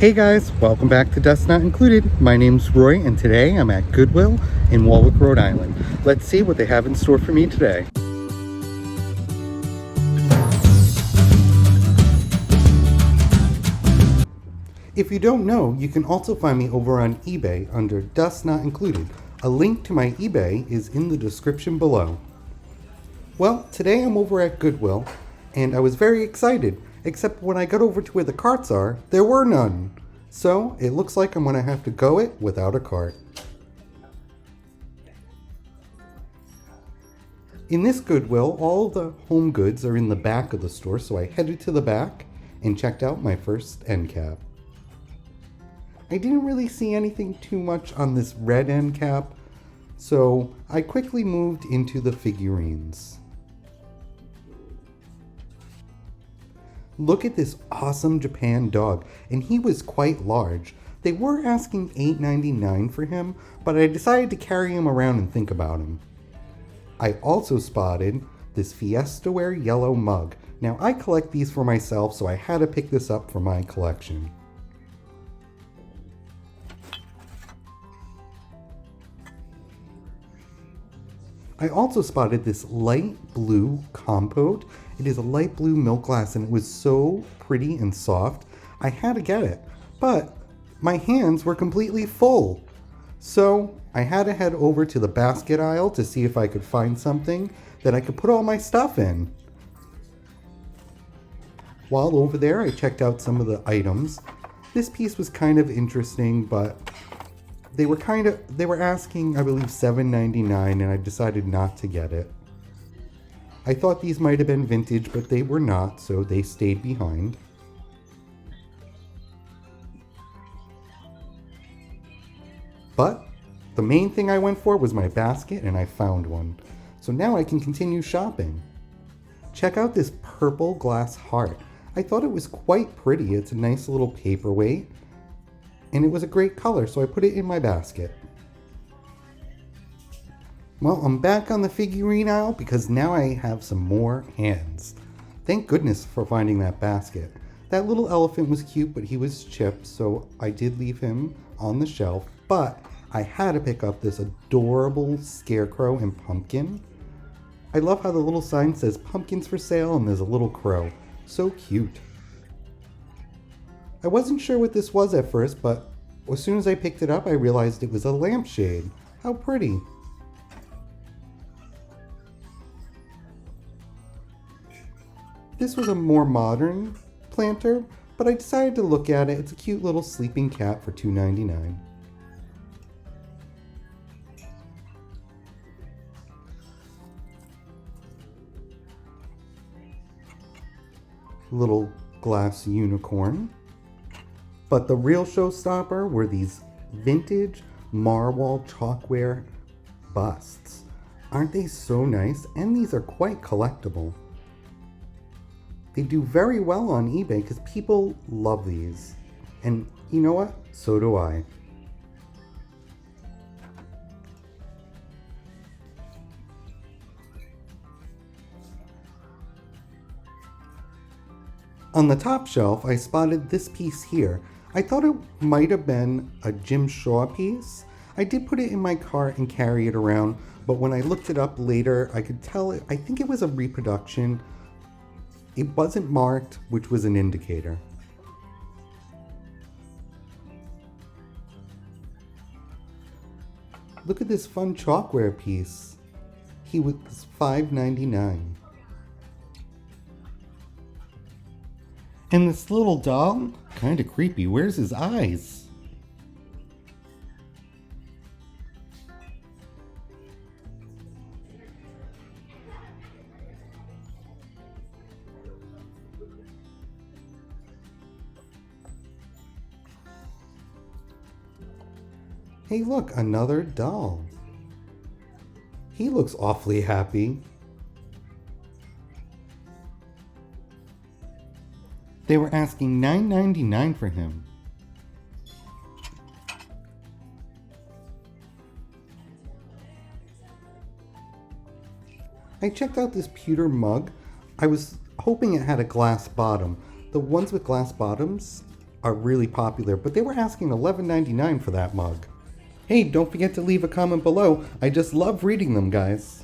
Hey guys, welcome back to Dust Not Included. My name's Roy and today I'm at Goodwill in Warwick, Rhode Island. Let's see what they have in store for me today. If you don't know, you can also find me over on eBay under Dust Not Included. A link to my eBay is in the description below. Well, today I'm over at Goodwill and I was very excited, except when I got over to where the carts are, there were none. So it looks like I'm gonna have to go it without a cart. In this Goodwill, all of the home goods are in the back of the store, so I headed to the back and checked out my first end cap. I didn't really see anything too much on this red end cap, so I quickly moved into the figurines. Look at this awesome Japan dog, and he was quite large. They were asking $8.99 for him, but I decided to carry him around and think about him. I also spotted this Fiesta-ware yellow mug. Now I collect these for myself, so I had to pick this up for my collection. I also spotted this light blue compote. It is a light blue milk glass and it was so pretty and soft. I had to get it, but my hands were completely full. So I had to head over to the basket aisle to see if I could find something that I could put all my stuff in. While over there, I checked out some of the items. This piece was kind of interesting, but they were asking, I believe, $7.99, and I decided not to get it. I thought these might have been vintage, but they were not, so they stayed behind. But the main thing I went for was my basket, and I found one. So now I can continue shopping. Check out this purple glass heart. I thought it was quite pretty. It's a nice little paperweight. And it was a great color, so I put it in my basket. Well, I'm back on the figurine aisle because now I have some more hands. Thank goodness for finding that basket. That little elephant was cute, but he was chipped, so I did leave him on the shelf. But I had to pick up this adorable scarecrow and pumpkin. I love how the little sign says pumpkins for sale and there's a little crow. So cute. I wasn't sure what this was at first, but as soon as I picked it up, I realized it was a lampshade. How pretty. This was a more modern planter, but I decided to look at it. It's a cute little sleeping cat for $2.99. Little glass unicorn. But the real showstopper were these vintage Marwall chalkware busts. Aren't they so nice? And these are quite collectible. They do very well on eBay because people love these. And you know what? So do I. On the top shelf, I spotted this piece here. I thought it might have been a Jim Shaw piece. I did put it in my cart and carry it around, but when I looked it up later, I could tell I think it was a reproduction. It wasn't marked, which was an indicator. Look at this fun chalkware piece. He was $5.99. And this little doll, kinda creepy. Where's his eyes? Hey look, another doll. He looks awfully happy. They were asking $9.99 for him. I checked out this pewter mug. I was hoping it had a glass bottom. The ones with glass bottoms are really popular, but they were asking $11.99 for that mug. Hey, don't forget to leave a comment below. I just love reading them, guys.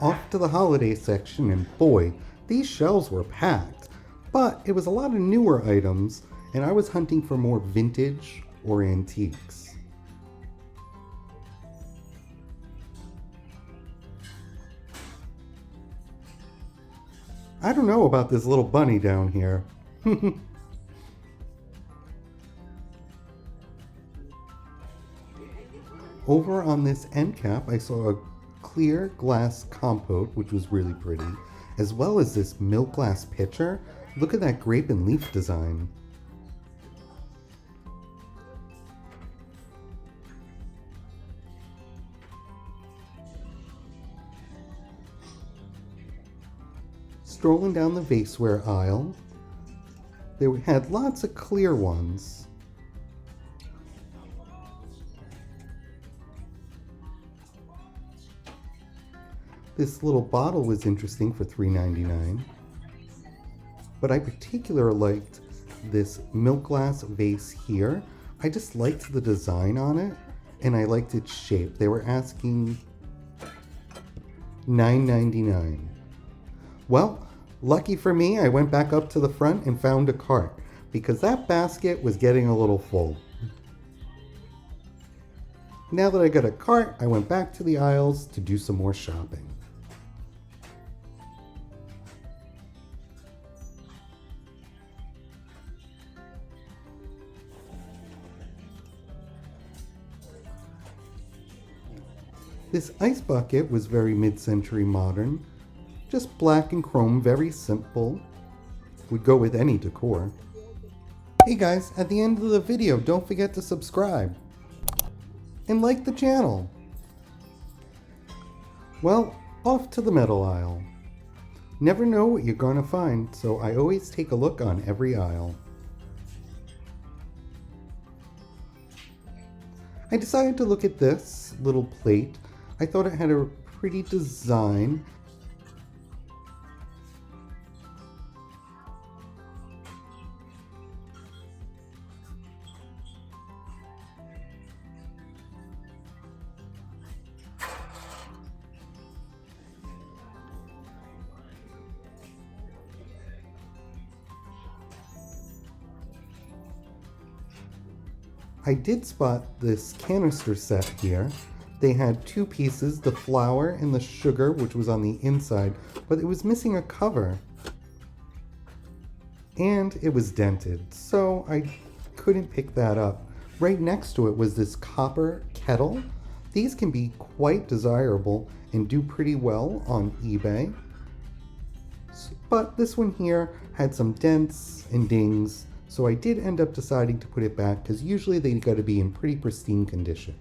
Off to the holiday section, and boy, these shelves were packed. But it was a lot of newer items, and I was hunting for more vintage or antiques. I don't know about this little bunny down here. Over on this end cap, I saw a clear glass compote, which was really pretty, as well as this milk glass pitcher. Look at that grape and leaf design. Strolling down the vaseware aisle, they had lots of clear ones. This little bottle was interesting for $3.99, but I particularly liked this milk glass vase here. I just liked the design on it, and I liked its shape. They were asking $9.99. Well, lucky for me, I went back up to the front and found a cart, because that basket was getting a little full. Now that I got a cart, I went back to the aisles to do some more shopping. This ice bucket was very mid-century modern. Just black and chrome, very simple. Would go with any decor. Hey guys, at the end of the video, don't forget to subscribe. And like the channel. Well, off to the metal aisle. Never know what you're gonna find, so I always take a look on every aisle. I decided to look at this little plate. I thought it had a pretty design. I did spot this canister set here. They had two pieces, the flour and the sugar, which was on the inside, but it was missing a cover. And it was dented, so I couldn't pick that up. Right next to it was this copper kettle. These can be quite desirable and do pretty well on eBay. But this one here had some dents and dings, so I did end up deciding to put it back because usually they got to be in pretty pristine condition.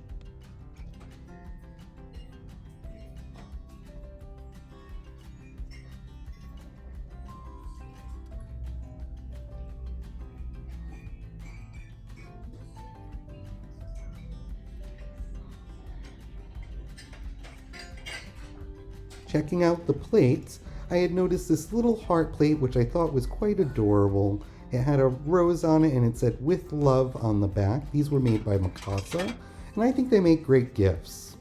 Checking out the plates, I had noticed this little heart plate which I thought was quite adorable. It had a rose on it and it said "With Love" on the back. These were made by Mikasa, and I think they make great gifts.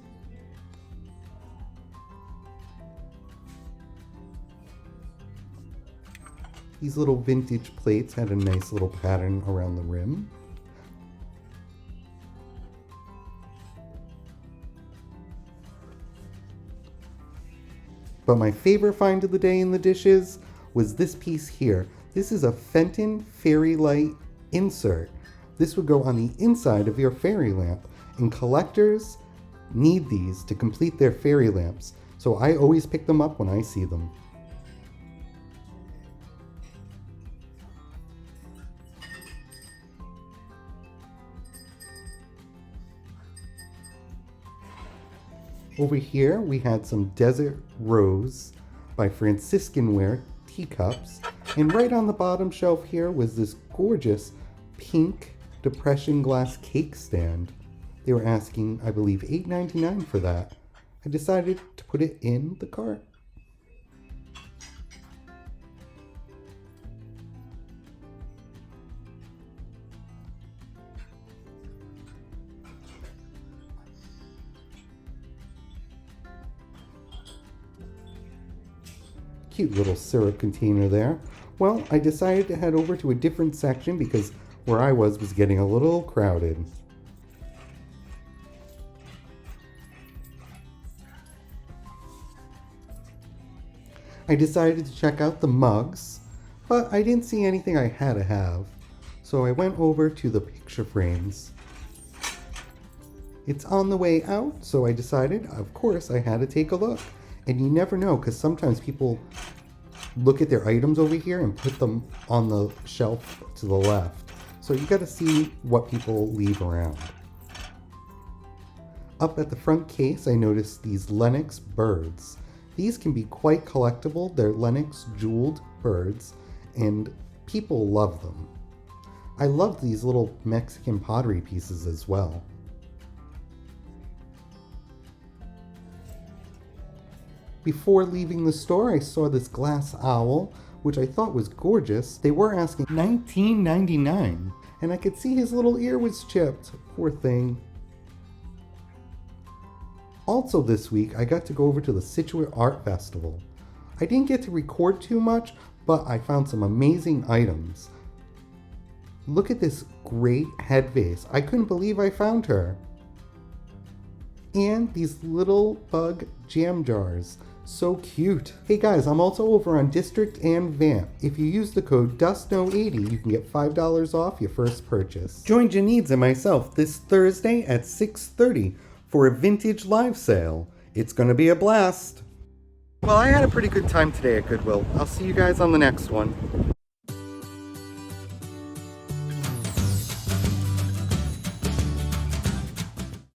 These little vintage plates had a nice little pattern around the rim. But my favorite find of the day in the dishes was this piece here. This is a Fenton fairy light insert. This would go on the inside of your fairy lamp, and collectors need these to complete their fairy lamps, so I always pick them up when I see them. Over here we had some Desert Rose by Franciscan Ware teacups, and right on the bottom shelf here was this gorgeous pink depression glass cake stand. They were asking, I believe, $8.99 for that. I decided to put it in the cart. Cute little syrup container there. Well, I decided to head over to a different section because where I was getting a little crowded. I decided to check out the mugs, but I didn't see anything I had to have. So I went over to the picture frames. It's on the way out, so I decided, of course, I had to take a look. And you never know, because sometimes people look at their items over here and put them on the shelf to the left. So you got to see what people leave around. Up at the front case, I noticed these Nicnax birds. These can be quite collectible. They're Nicnax jeweled birds, and people love them. I love these little Mexican pottery pieces as well. Before leaving the store, I saw this glass owl, which I thought was gorgeous. They were asking $19.99, and I could see his little ear was chipped. Poor thing. Also this week, I got to go over to the Scituate Art Festival. I didn't get to record too much, but I found some amazing items. Look at this great head vase. I couldn't believe I found her. And these little bug jam jars. So cute. Hey guys, I'm also over on District and Vamp. If you use the code DustKnow80, you can get $5 off your first purchase. Join Janides and myself this Thursday at 6:30 for a vintage live sale. It's gonna be a blast. Well, I had a pretty good time today at Goodwill. I'll see you guys on the next one.